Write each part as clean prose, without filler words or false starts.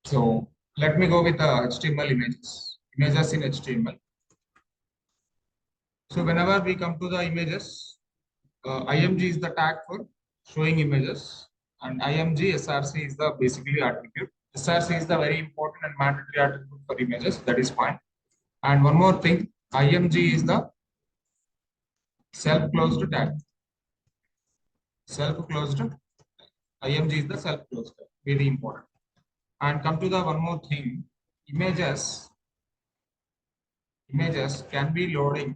So let me go with HTML images in HTML. So whenever we come to the images, img is the tag for showing images, and img src is the basically attribute. Src is the very important and mandatory attribute for images. That is fine. And one more thing, img is the self-closed tag. Self-closed. img is the self-closed tag. Very important. And come to the one more thing, images can be loading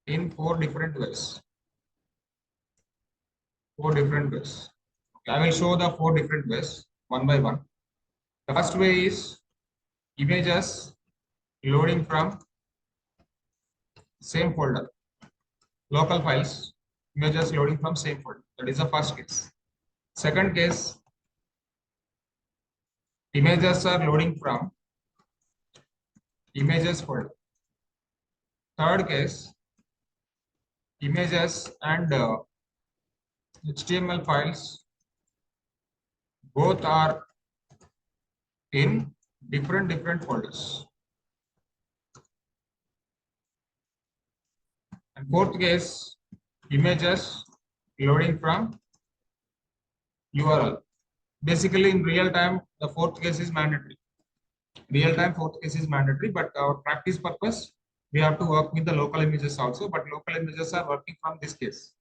in 4 different ways. 4 different ways. Okay, I will show the 4 different ways one by one. The first way is images loading from same folder. Local files, images loading from same folder. That is the first case. Second case, images are loading from images folder. Third case, images and HTML files both are in different folders. And fourth case, images loading from URL. Basically, in real time, the fourth case is mandatory. Real time fourth case is mandatory, but our practice purpose, we have to work with the local images also, but local images are working from this case.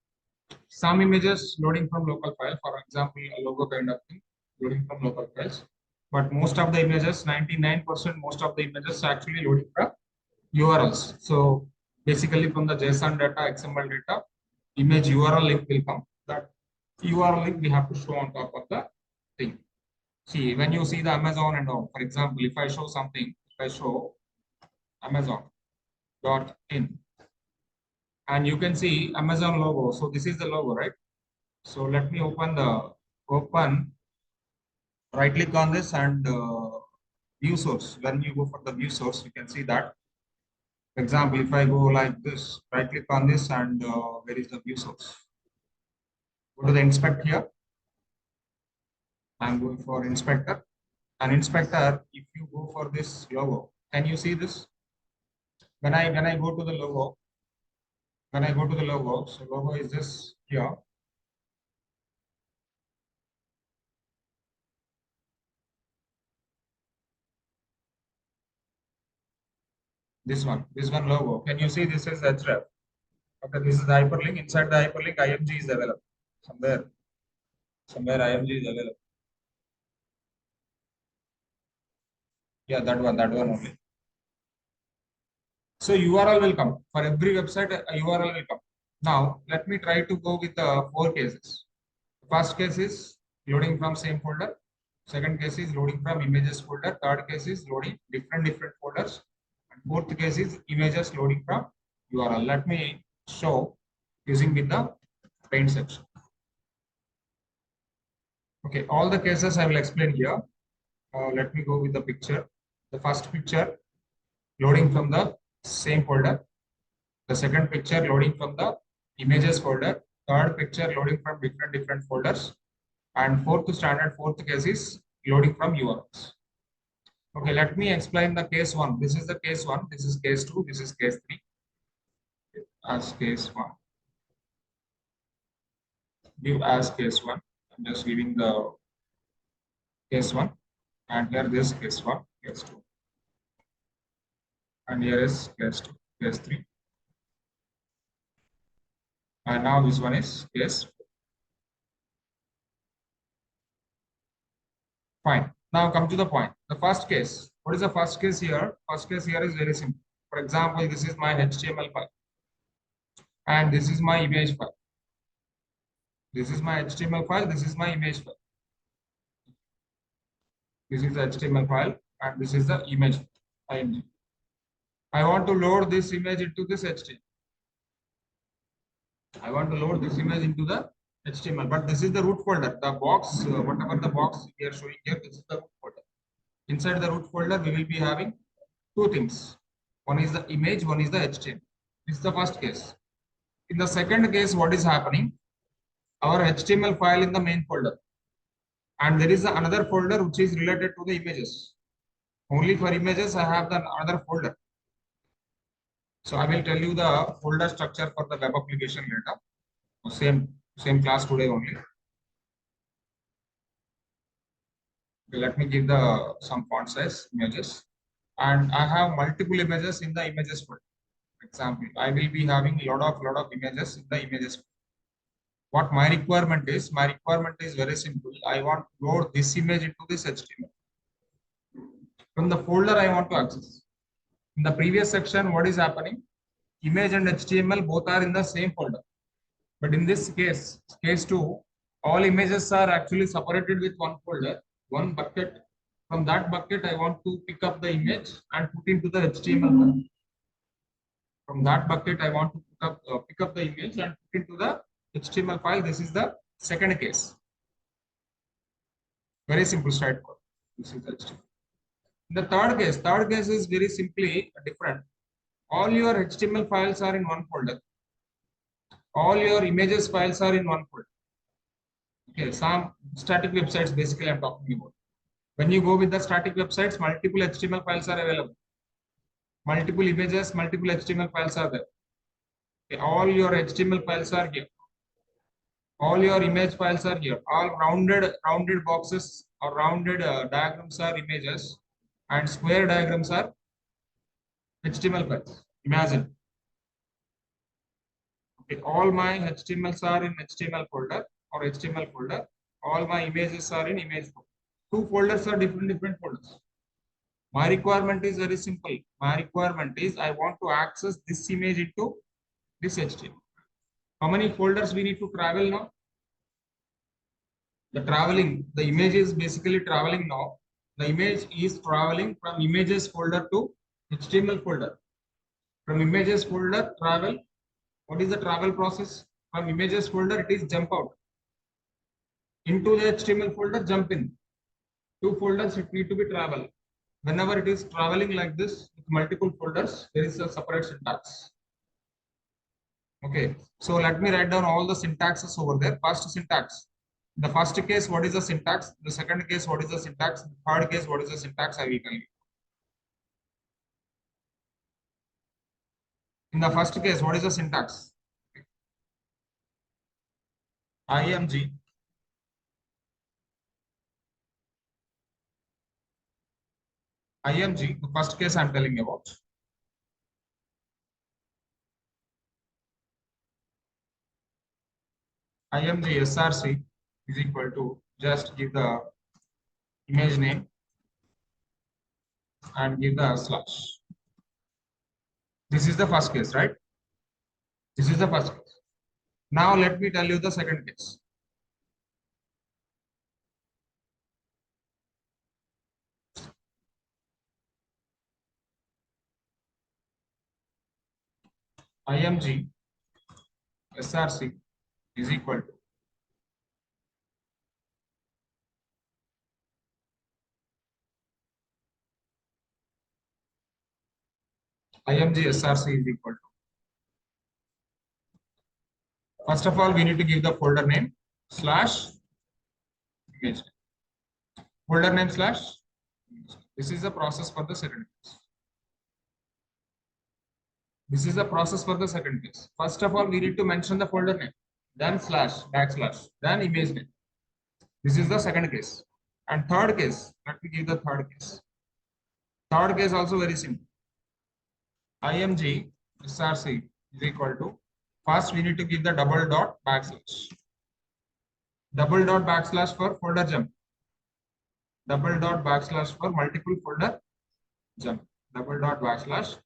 Some images loading from local file, for example, a logo kind of thing, loading from local files. But most of the images, 99%, most of the images are actually loading from URLs. So basically from the JSON data, XML data, image URL link will come. That URL link we have to show on top of the thing. See, when you see the Amazon and all, for example, if I show something, if I show Amazon.in, and you can see Amazon logo. So this is the logo, right? So let me right click on this and view source. When you go for the view source, you can see that. For example, if I go like this, right click on this and where is the view source? Go to the inspect here. I'm going for inspector. And inspector, if you go for this logo, can you see this? When I go to the logo, so logo is this here. This one logo. Can you see this is href? Okay, this is the hyperlink. Inside the hyperlink, img is available. Somewhere img is available. Yeah, that one only. So URL will come. For every website, a URL will come. Now, let me try to go with the 4 cases. First case is loading from same folder. Second case is loading from images folder. Third case is loading different folders. And fourth case is images loading from URL. Let me show using with the paint section. Okay, all the cases I will explain here. Let me go with the picture. The first picture loading from the same folder. The second picture loading from the images folder. Third picture loading from different folders. And fourth case is loading from URLs. Okay, let me explain the case 1. This is the case 1. This is case 2. This is case 3. As case 1. Give as case 1. I'm just giving the case 1. And here this case 1, case 2. And here is case 2, case 3. And now this one is case 4. Fine. Now come to the point. The first case. What is the first case here? First case here is very simple. For example, this is my HTML file. And this is my image file. This is my HTML file. This is my image file. This is the HTML file. And this is the image file. I want to load this image into this HTML. I want to load this image into the HTML, but this is the root folder. The box, whatever the box we are showing here, this is the root folder. Inside the root folder, we will be having 2 things. One is the image, one is the HTML. This is the first case. In the second case, what is happening? Our HTML file in the main folder. And there is another folder which is related to the images. Only for images, I have the other folder. So I will tell you the folder structure for the web application later. Same class today only. Okay, let me give the some font size images, and I have multiple images in the images folder. Example, I will be having lot of images in the images. What my requirement is? My requirement is very simple. I want to load this image into this HTML. From the folder I want to access. In the previous section, what is happening? Image and HTML both are in the same folder. But in this case 2, all images are actually separated with one folder, one bucket. From that bucket, I want to pick up the image and put into the HTML file. From that bucket, I want to pick up the image and put into the HTML file. This is the second case. Very simple, straightforward. This is the HTML. The third case is very simply different. All your HTML files are in one folder. All your images files are in one folder. Okay, some static websites basically I'm talking about. When you go with the static websites, multiple HTML files are available. Multiple images, multiple HTML files are there. Okay, all your HTML files are here. All your image files are here. All rounded boxes or rounded diagrams are images, and square diagrams are HTML files. Imagine. Okay, all my HTMLs are in HTML folder or HTML folder. All my images are in image folder. Two folders are different folders. My requirement is very simple. My requirement is I want to access this image into this HTML. How many folders we need to travel now? The image is basically traveling now. The image is traveling from images folder to HTML folder. From images folder travel. What is the travel process? From images folder, it is jump out. Into the HTML folder, jump in. Two folders, it need to be travel. Whenever it is traveling like this with multiple folders, there is a separate syntax. Okay, so let me write down all the syntaxes over there. First syntax. In the first case, what is the syntax? In the second case, what is the syntax? In the third case, what is the syntax? I will tell you. In the first case, what is the syntax? IMG. IMG, the first case I'm telling you about. IMG SRC is equal to, just give the image name and give the slash. This is the first case, right? This is the first case. Now let me tell you the second case. IMG SRC is equal to IMG SRC is equal to. First of all, we need to give the folder name slash image. Folder name slash. This is the process for the second case. This is the process for the second case. First of all, we need to mention the folder name, then slash, backslash, then image name. This is the second case. And third case, let me give the third case. Third case also very simple. IMG SRC is equal to, first we need to give the double dot backslash. Double dot backslash for folder jump. Double dot backslash for multiple folder jump. Double dot backslash.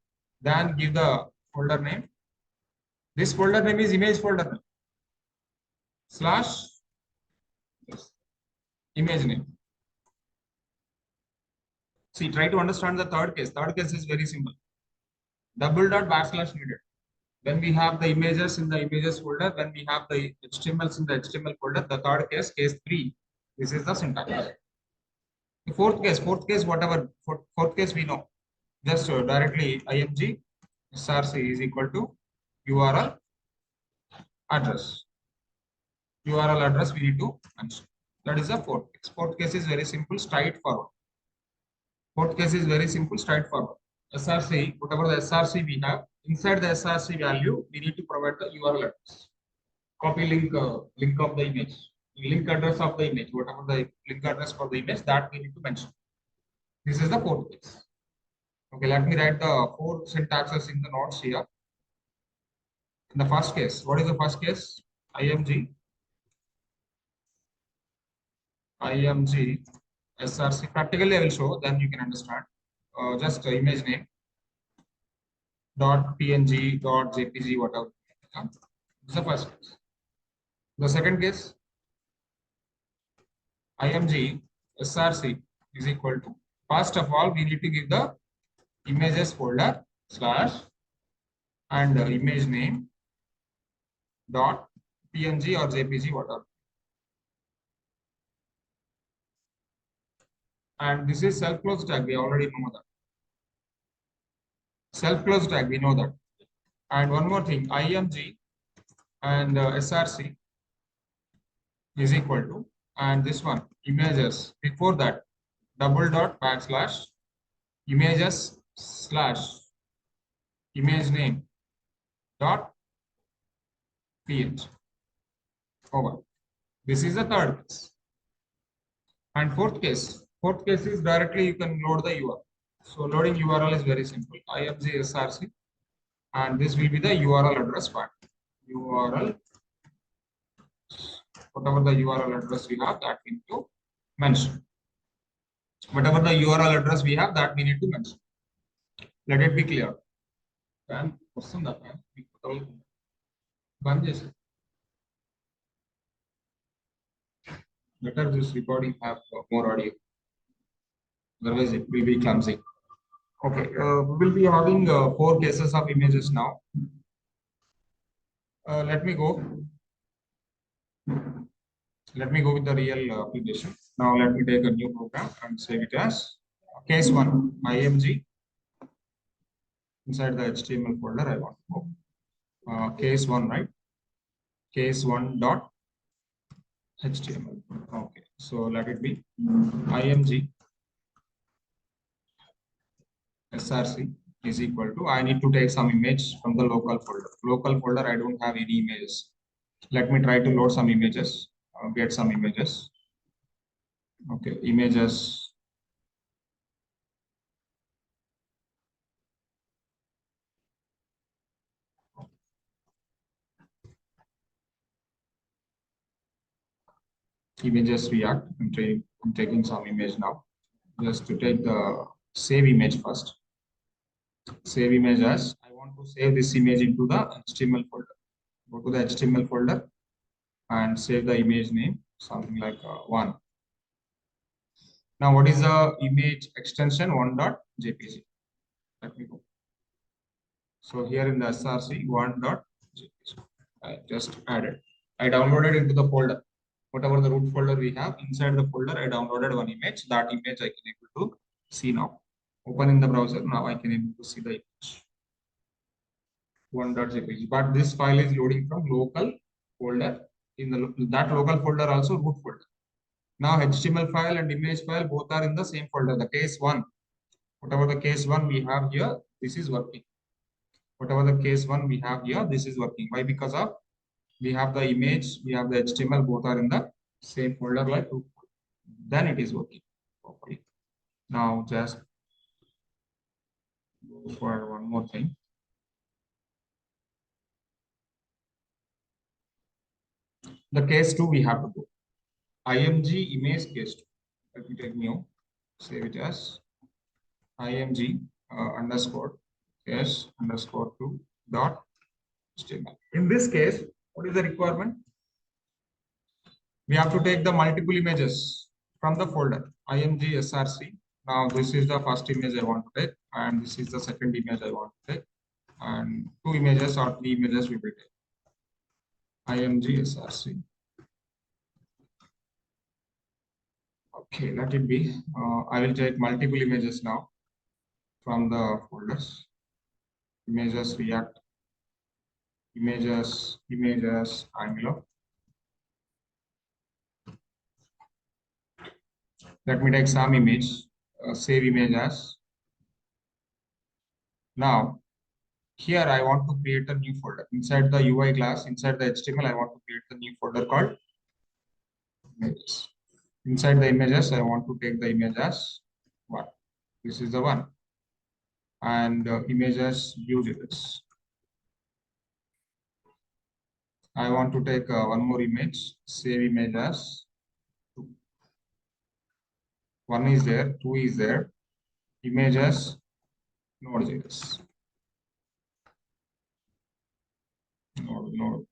Then give the folder name. This folder name is image folder name. Slash image name. See, try to understand the third case. Third case is very simple. Double dot backslash needed. When we have the images in the images folder, when we have the HTMLs in the HTML folder, the third case, case 3, this is the syntax. The fourth case, whatever, fourth case we know. Just directly IMG SRC is equal to URL address. URL address we need to mention. That is the fourth case. Fourth case is very simple, straightforward. Fourth case is very simple, straightforward. SRC, whatever the SRC we have, inside the SRC value, we need to provide the URL address. Copy link of the image, link address of the image, whatever the link address for the image, that we need to mention. This is the fourth case. Okay, let me write the four syntaxes in the notes here. In the first case, what is the first case? IMG SRC. Practically I will show, then you can understand. Just image name dot png dot jpg whatever. This is the first case. The second case, img src is equal to, first of all we need to give the images folder slash and image name dot png or jpg whatever. And this is self close tag, we already know that. Self close tag, we know that. And one more thing, img and src is equal to, and this one images, before that double dot backslash images slash image name dot png over. This is the third case. And fourth case is directly you can load the URL. So loading URL is very simple. img src, and this will be the URL address part. URL, whatever the URL address we have, that we need to mention. Whatever the URL address we have, that we need to mention. Let it be clear. And better this recording have more audio. Otherwise, it will be clumsy. Okay, we will be having 4 cases of images now. Let me go. Let me go with the real application. Now let me take a new program and save it as case 1 img. Inside the HTML folder, I want to go case 1, right? Case 1 dot HTML. Okay, so let it be img src is equal to, I need to take some image from the local folder. Local folder, I don't have any images. Let me try to load some images, get some images. Okay, images. Images React. I'm taking some image now. Just to take the save image first. Save image as, I want to save this image into the HTML folder. Go to the HTML folder and save the image name, something like 1. Now, what is the image extension? 1.jpg. Let me go. So here in the src 1.jpg, I just added. I downloaded into the folder. Whatever the root folder we have, inside the folder, I downloaded one image. That image I can able to see now. Open in the browser. Now I can able to see the image. 1.jpg. But this file is loading from local folder. In that local folder also root folder. Now HTML file and image file both are in the same folder. The case 1, whatever the case 1 we have here, this is working. Whatever the case 1 we have here, this is working. Why? Because of we have the image, we have the HTML, both are in the same folder like root. Then it is working properly. Now just go for one more thing. The case 2 we have to do. img image case 2. Let me take new, save it as img underscore case underscore 2 dot HTML. In this case, what is the requirement? We have to take the multiple images from the folder img src. Now this is the first image I want to take, and this is the second image I want to take, and 2 images or 3 images we will take. img src. Okay, let it be. I will take multiple images now from the folders. Images React, images Angular. Let me take some image, save image as. Now, here I want to create a new folder. Inside the UI class, inside the HTML, I want to create a new folder called images. Inside the images, I want to take the image as one. This is the one. And images view details. I want to take one more image, save image as 2. 1 is there, 2 is there. Images Node.js. Node.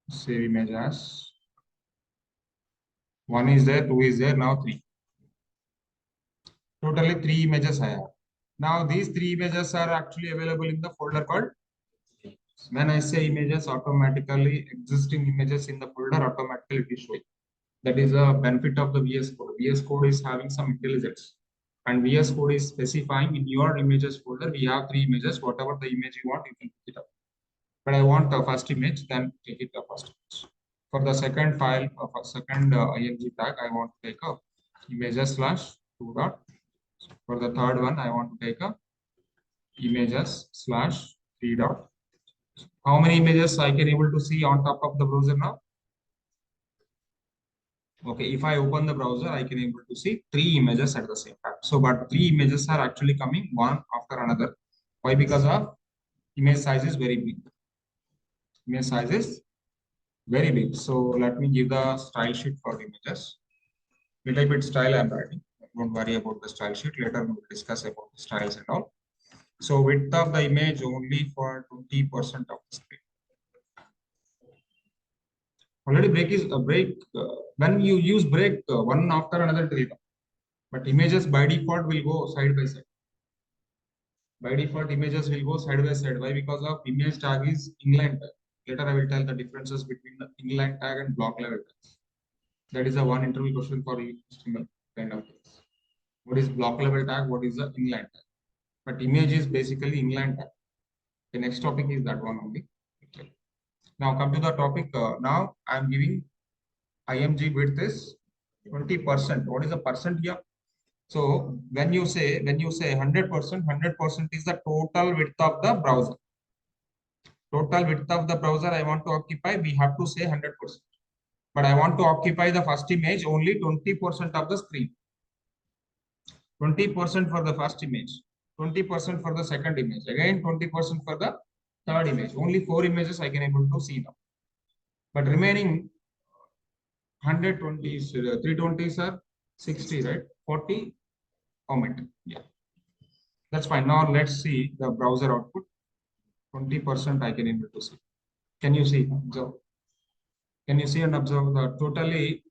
Save image as 1 is there, 2 is there, now 3. Totally 3 images I have. Now these 3 images are actually available in the folder called. When I say images, automatically existing images in the folder automatically be showing. That is a benefit of the VS Code. VS Code is having some intelligence. And VS Code is specifying in your images folder, we have 3 images, whatever the image you want, you can pick it up. But I want the first image, then take it the first image. For the second file, for second img tag, I want to take a images slash 2 dot. For the third one, I want to take a images slash 3 dot. How many images I can able to see on top of the browser now? Okay, if I open the browser, I can able to see 3 images at the same time. So, but 3 images are actually coming one after another. Why? Because of image size is very big. Image size is very big. So let me give the style sheet for the images. Little bit style I'm writing. Don't worry about the style sheet. Later we will discuss about the styles and all. So width of the image only for 20% of the screen. Already break is a break. When you use break, one after another it will come. But images by default will go side by side. By default, images will go side by side. Why? Because of image tag is inline tag. Later I will tell the differences between the inline tag and block level tags. That is a one interview question for HTML kind of things. What is block level tag? What is the inline tag? But image is basically inline tag. The next topic is that one only. Okay. Now come to the topic. Now I am giving IMG width is 20%. What is the percent here? So when you say 100%, 100% is the total width of the browser. Total width of the browser I want to occupy, we have to say 100%. But I want to occupy the first image only 20% of the screen. 20% for the first image, 20% for the second image, again 20% for the third image. Only 4 images I can able to see now. But remaining 120 is 320 are 60, right? 40 omit. Yeah. That's fine. Now let's see the browser output. 20% I can able to see. Can you see? Observe. Can you see and observe the totally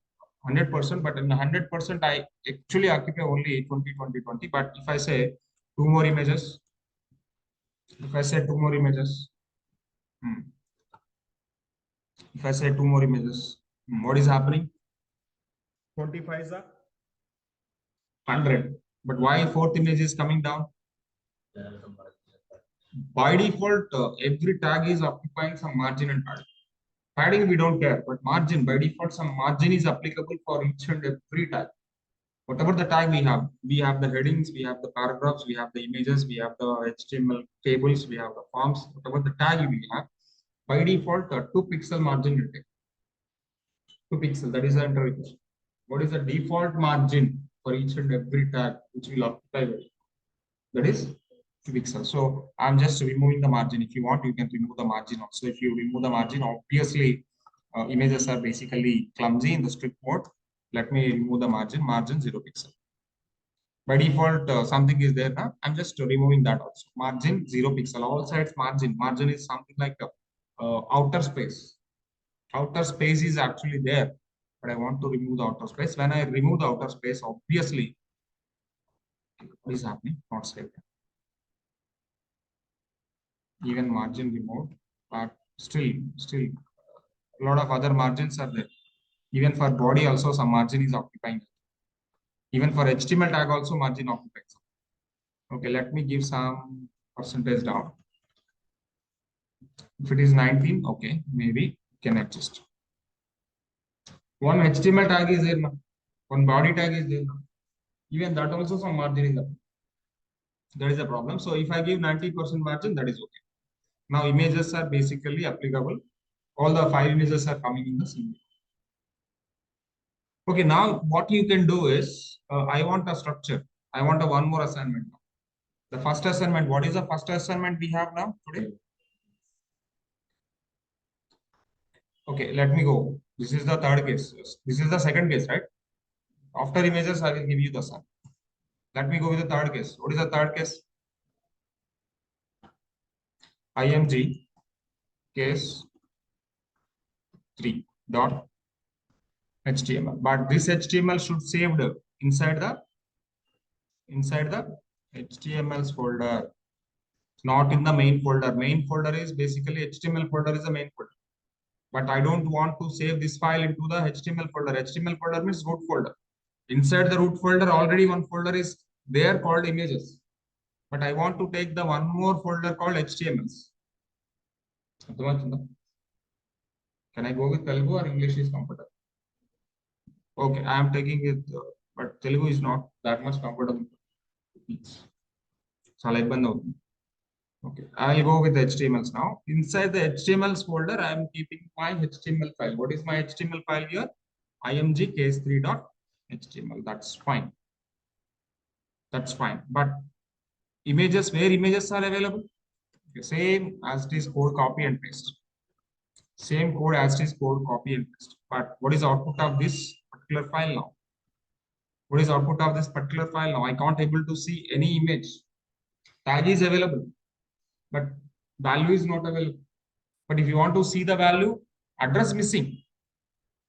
100%, but in 100% I actually occupy only 20, 20, 20. But if I say 2 more images, if I say 2 more images, if I say 2 more images, what is happening? 25 is a 100. But why 4th image is coming down? By default, every tag is occupying some margin and padding. Padding we don't care, but margin by default some margin is applicable for each and every tag. Whatever the tag we have the headings, we have the paragraphs, we have the images, we have the HTML tables, we have the forms. Whatever the tag we have, by default 2 pixel margin will take. 2 pixel. That is the interview question. What is the default margin for each and every tag which will occupy? That is 2 pixels. So I'm just removing the margin. If you want, you can remove the margin also. If you remove the margin, obviously images are basically clumsy in the strict mode. Let me remove the margin. Margin 0 pixel. By default, something is there now. I'm just removing that also. Margin 0 pixel. All sides margin. Margin is something like outer space. Outer space is actually there, but I want to remove the outer space. When I remove the outer space, obviously, what is happening? Not saved. Even margin removed, but still a lot of other margins are there. Even for body also some margin is occupying. Even for HTML tag also margin occupies. Okay, let me give some percentage down. If it is 19, okay, maybe can adjust. One HTML tag is there now. One body tag is there now. Even that also some margin is there. That is a problem. So if I give 90% margin, that is okay. Now images are basically applicable. All the 5 images are coming in the same. Okay, now what you can do is, I want a structure. I want a one more assignment. The first assignment, what is the first assignment we have now today? Okay, let me go. This is the third case. This is the second case, right? After images, I will give you the sum. Let me go with the third case. What is the third case? IMG case 3 dot HTML. But this HTML should saved inside the HTML's folder, not in the main folder. Main folder is basically HTML folder is the main folder. But I don't want to save this file into the HTML folder. HTML folder means root folder. Inside the root folder, already one folder is there called images. But I want to take the one more folder called HTMLs. Can I go with Telugu or English is comfortable? Okay, I am taking it, but Telugu is not that much comfortable. Okay, I'll go with the HTMLs now. Inside the HTMLs folder, I am keeping my HTML file. What is my HTML file here? img case3.html. That's fine. That's fine. But images, where images are available? Okay, same as it is code, copy and paste. Same code as it is code, copy and paste. But what is the output of this particular file now? What is the output of this particular file now? I can't able to see any image. Tag is available, but value is not available. But if you want to see the value, address missing.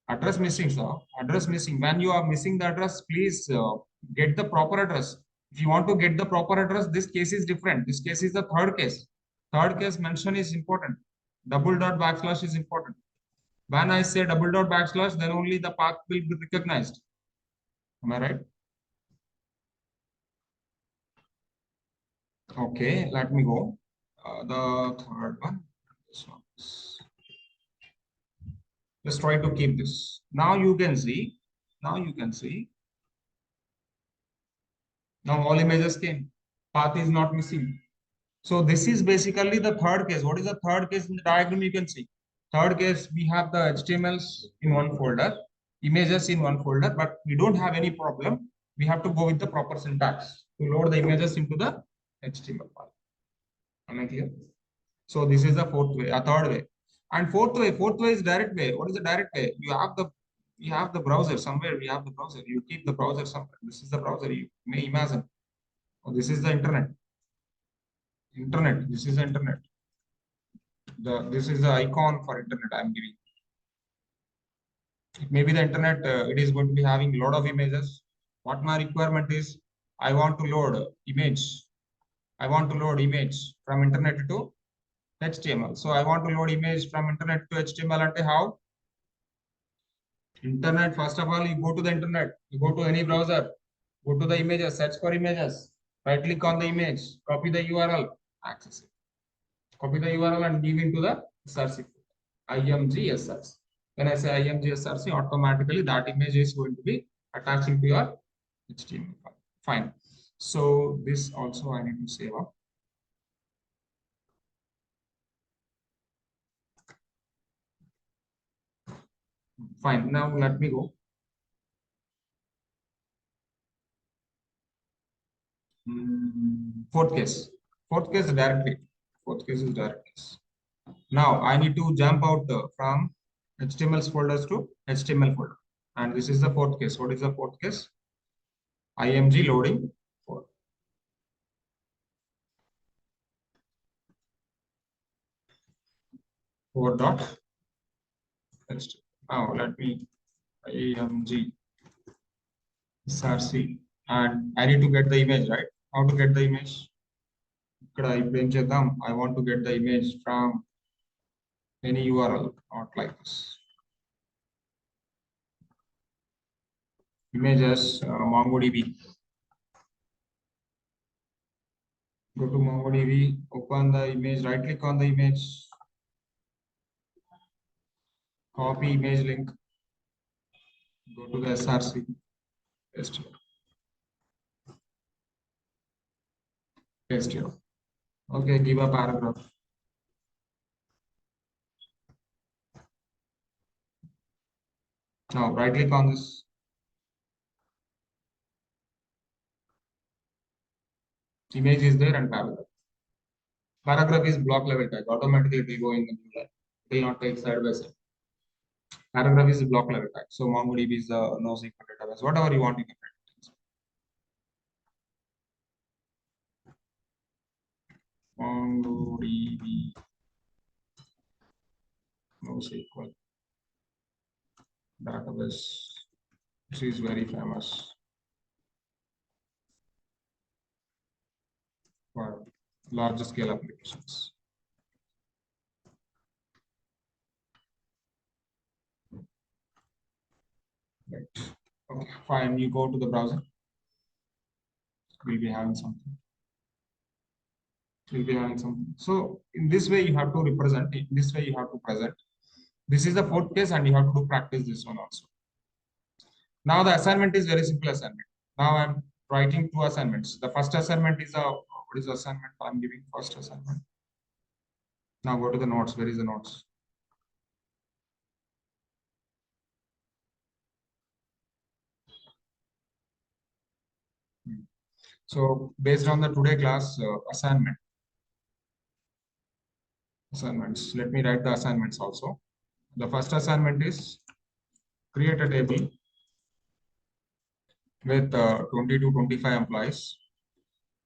Address missing, sir. Address missing. When you are missing the address, please get the proper address. If you want to get the proper address, this case is different. This case is the third case. Third case mention is important. Double dot backslash is important. When I say double dot backslash, then only the path will be recognized. Am I right? Okay, let me go. The third one. This one. Let's try to keep this. Now you can see. Now you can see. Now all images came. Path is not missing. So this is basically the third case. What is the third case in the diagram? You can see. Third case, we have the HTMLs in one folder, images in one folder, but we don't have any problem. We have to go with the proper syntax to load the images into the HTML file. Am I clear? So this is the fourth way, a third way. And fourth way is direct way. What is the direct way? You have the browser somewhere. We have the browser. You keep the browser somewhere. This is the browser. You may imagine. Oh, this is the internet. This is the internet. This is the icon for internet I'm giving. Maybe the internet, it is going to be having a lot of images. What my requirement is, I want to load image. I want to load image from internet to HTML. So I want to load image from internet to HTML and how? Internet, first of all, you go to the internet, you go to any browser, go to the images, search for images, right click on the image, copy the URL, access it. Copy the URL and give into the src, img-src. When I say img-src, automatically that image is going to be attaching to your HTML file. Fine. So this also I need to save up. Fine. Now let me go. Fourth case. Fourth case is directly. Fourth case is direct case. Now I need to jump out from HTML folders to HTML folder. And this is the fourth case. What is the fourth case? IMG loading 4. Dot. Now let me IMG src and I need to get the image, right? How to get the image? I want to get the image from any URL, not like this. Images, MongoDB. Go to MongoDB, open the image, right click on the image, copy image link, Go to the SRC. Paste here. Paste here. Okay, give a paragraph. Now right click on this. Image is there and paragraph. Paragraph is block level tag. Automatically it will go in the new line. It will not take side by side. Paragraph is block level tag. So MongoDB is the NoSQL database. Whatever you want, you can write. MongoDB NoSQL database. This is very famous for large scale applications. Right. Okay, fine. You go to the browser. We'll be having something. We'll be having something. So in this way, you have to represent. In this way, you have to present. This is the fourth case, and you have to practice this one also. Now the assignment is very simple assignment. Now I'm writing two assignments. The first assignment is what is the assignment? I'm giving first assignment. Now go to the notes. Where is the notes? So based on the today class assignments, let me write the assignments also. The first assignment is create a table with 20 to 25 employees.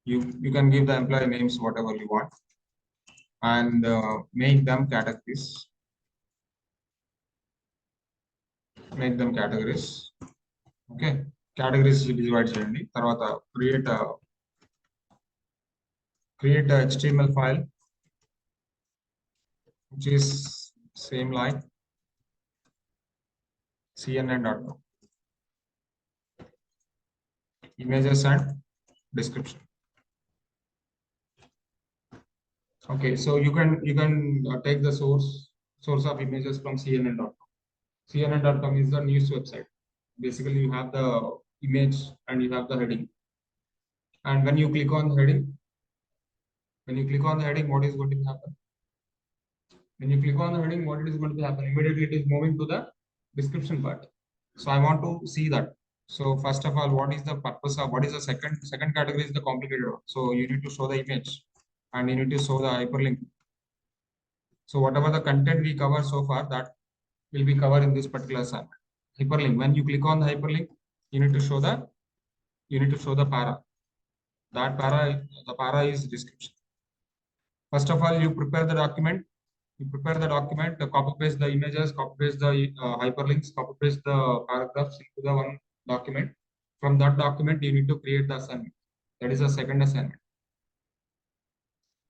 You can give the employee names whatever you want and make them categories. Make them categories. Okay. Categories divide చేయండి. తర్వాత create a HTML file which is same like cnn.com. Images and description. Okay, so you can take the source of images from cnn.com. cnn.com is the news website. Basically, you have the image and you have the heading. And when you click on the heading, what is going to happen? When you click on the heading, what is going to happen? Immediately, it is moving to the description part. So I want to see that. So first of all, what is the purpose of what is the second category is the complicated one. So you need to show the image and you need to show the hyperlink. So whatever the content we cover so far, that will be covered in this particular assignment. Hyperlink. When you click on the hyperlink, you need to show the para. That para is description. First of all, you prepare the document. Copy paste the images, copy paste the hyperlinks, copy paste the paragraphs into the one document. From that document, you need to create the assignment. That is the second assignment.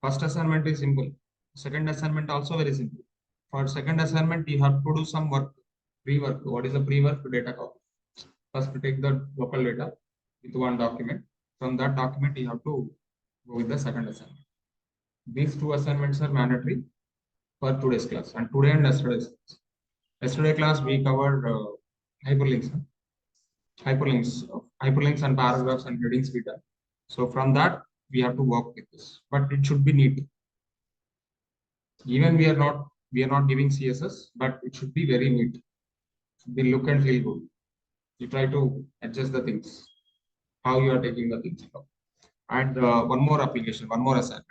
First assignment is simple. Second assignment also very simple. For second assignment, you have to do some work, pre-work. What is the pre-work? Data copy. First, take the local data with one document. From that document, you have to go with the second assignment. These two assignments are mandatory for today's class and today and yesterday's class. Yesterday class we covered hyperlinks and paragraphs and headings we done. So from that we have to work with this, but it should be neat. Even we are not giving CSS, but it should be very neat. Should be look and feel good. You try to adjust the things, how you are taking the things. And one more application, one more assignment.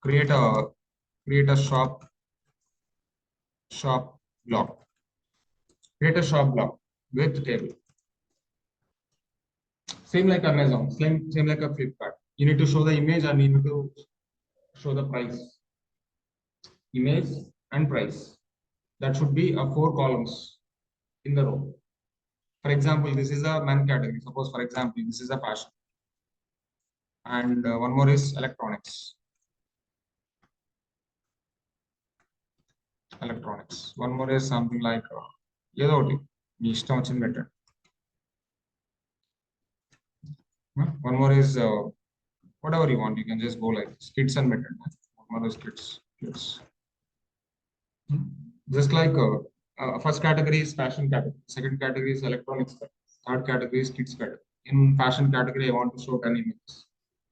Create a shop block. Create a shop block with table. Same like Amazon, same like a Flipkart. You need to show the image and you need to show the price. Image and price. That should be 4 columns in the row. For example, this is a men category. Suppose, for example, this is a fashion. And one more is electronics. One more is something like one more is whatever you want. You can just go like this. Kids and method. One more is kids. Just like First category is fashion category. Second category is electronics category. Third category is kids category. In fashion category, I want to show 10 images.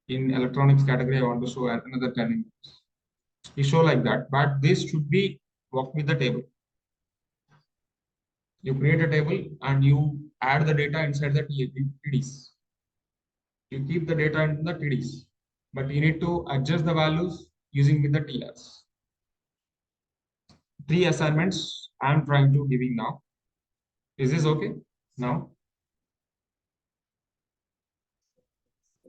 In electronics category, I want to show another 10 images. You show like that, but this should be work with the table. You create a table and you add the data inside the TDs. You keep the data in the TDs, but you need to adjust the values using with the TRs. 3 assignments I'm trying to giving now. Is this okay? Now